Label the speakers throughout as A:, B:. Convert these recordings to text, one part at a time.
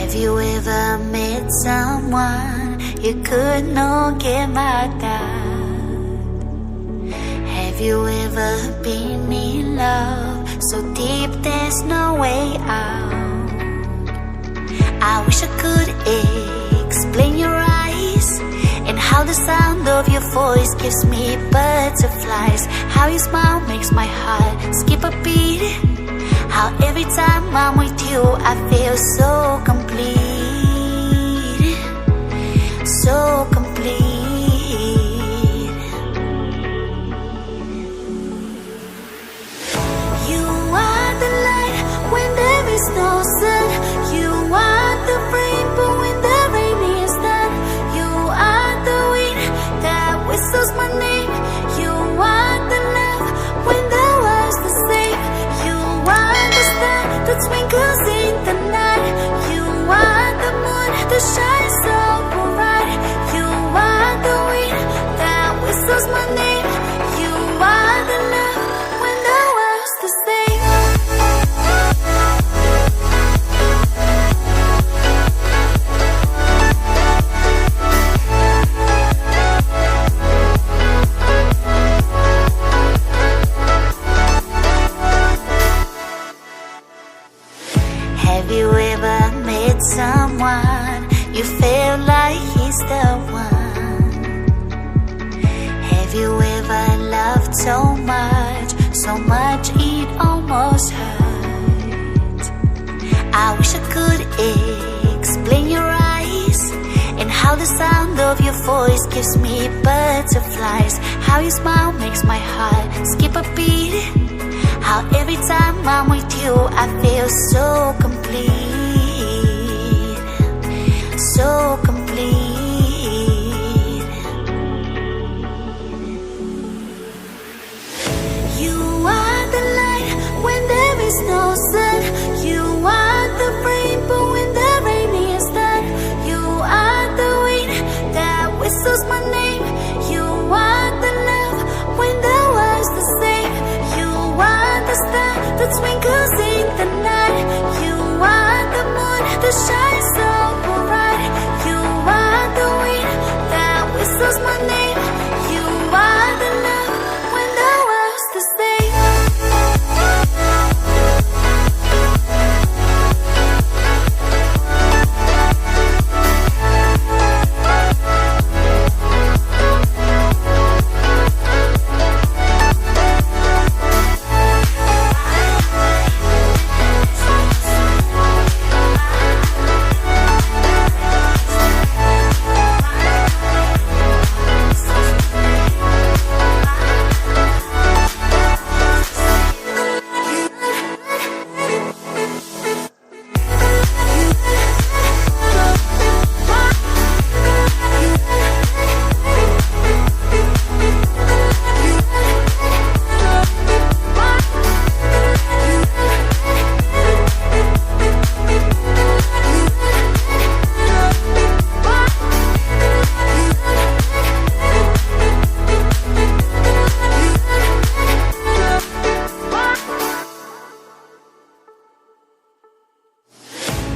A: Have you ever met someone you could not get mad at? Have you ever been in love so deep there's no way out? I wish I could explain your eyes and how the sound of your voice gives me butterflies. How your smile makes my heart skip a beat. How every time I'm with you I feel so complete, so complete. You are the light when there is no sun. You are the rainbow when the rain is done. You are the wind that whistles my name. You are the love when the world's the same. You are the star that twinkles in the night. You are the moon that shines so bright. You are the wind that whistles my name. You are the love when the world's the same. Have you ever met someone you felt like he's the one? Have you ever loved so much it almost hurt? I wish I could explain your eyes and how the sound of your voice gives me butterflies. How your smile makes my heart skip a beat. How every time I'm with you I feel so complete, so complete. You are the light when there is no sun. You are the rainbow when the rain is done. You are the wind that whistles my name. You are the love when the world's the same. You are the star that twinkles in the night. You are the moon that shines so bright. You are the wind that whistles my name. You are the love when the world's the same.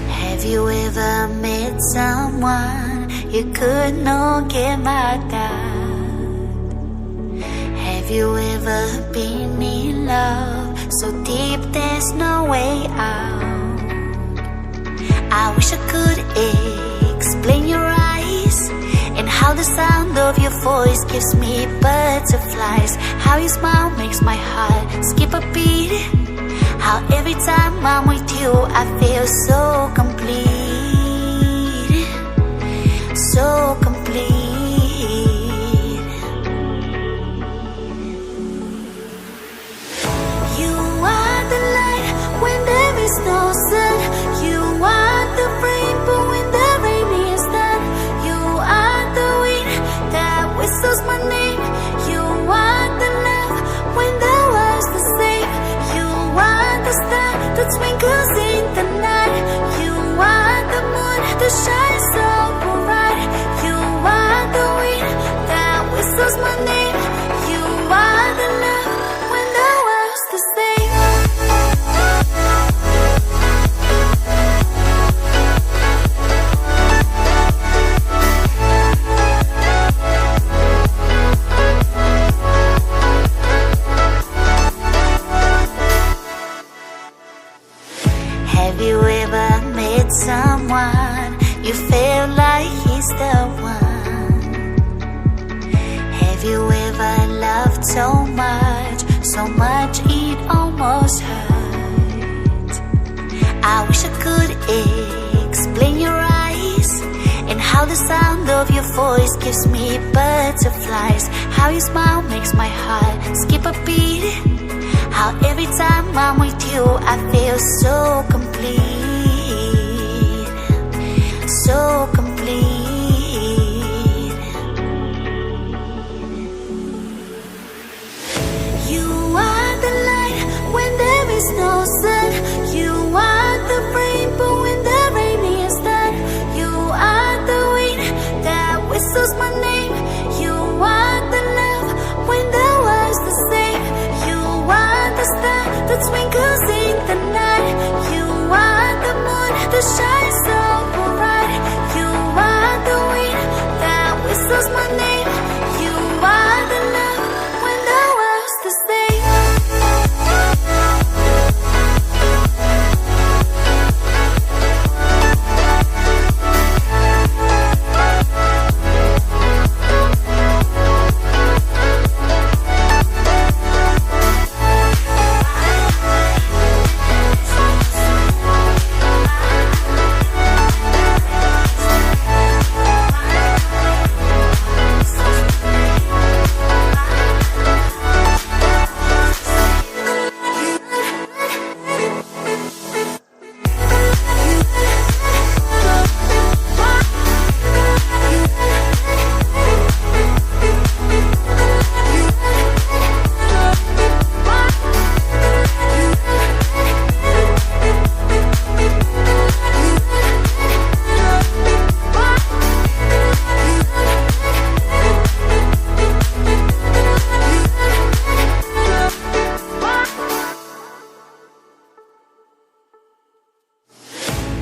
A: Have you ever met someone you could not get mad at? Have you ever been in love so deep there's no way out? I wish I could explain your eyes and how the sound of your voice gives me butterflies. How your smile makes my heart skip a beat. How every time I'm with you I feel so complete, so complete. You are the light when there is no sun. You are the rainbow when the rain is done. You are the wind that whistles my name. You are the love when the world's the same. You are the star that twinkles in the night. ever met someone you feel like he's the one? Have you ever loved so much it almost hurt? I wish I could explain your eyes and how the sound of your voice gives me butterflies. How your smile makes my heart skip a beat. How every time I'm with you I feel so complete, so complete. You are the light when there is no sun. You are the rainbow when the rain is done. You are the wind that whistles my name. You are the love when the world's the same. You are the star that twinkles in the night. You are the moon that shines so bright. You are the wind that whistles my name. You are the love when the world's the same.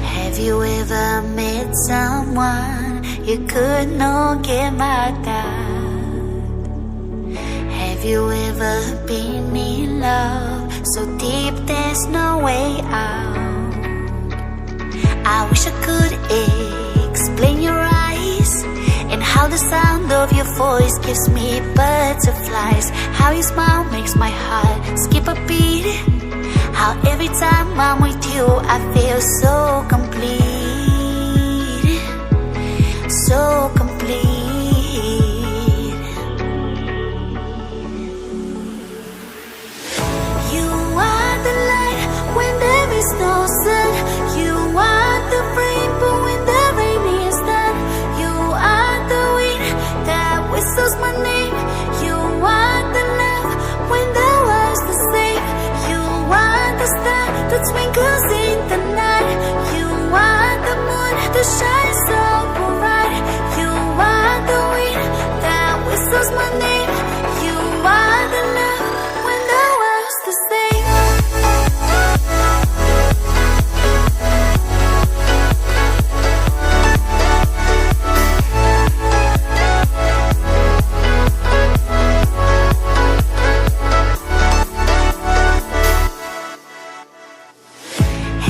A: Have you ever met someone you could not get mad at? Have you ever been in love so deep there's no way out? I wish I could explain your eyes and how the sound of your voice gives me butterflies. How your smile makes my heart skip a beat. How every time I'm with you I feel so complete, so complete. You are the light when there is no sun. You are the rainbow when the rain is done. You are the wind that whistles my name. You are the love when the world's the same. You are the star that twinkles in the night. You are the moon that shines so bright. You are the wind that whistles my name. You are the love when the world's the same.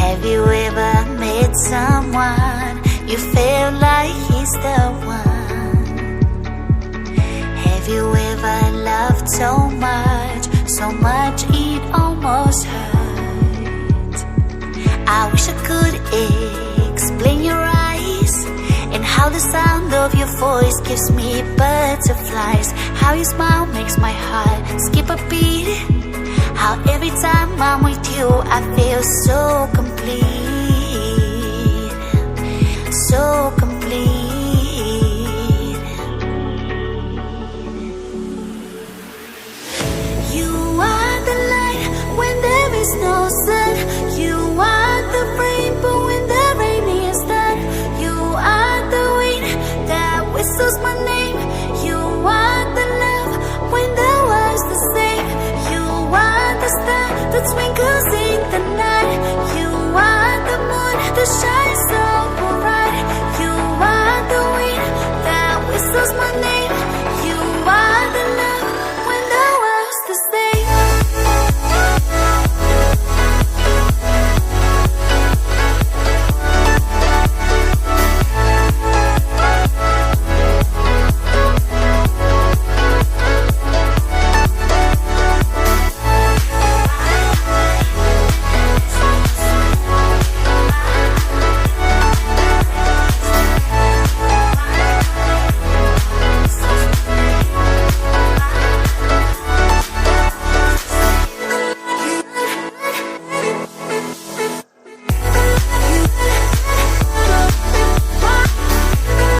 A: Have you ever met someone you feel like he's the one? Have you ever loved so much it almost hurt? I wish I could explain your eyes and how the sound of your voice gives me butterflies. How your smile makes my heart skip a beat. How every time I'm with you I feel so complete,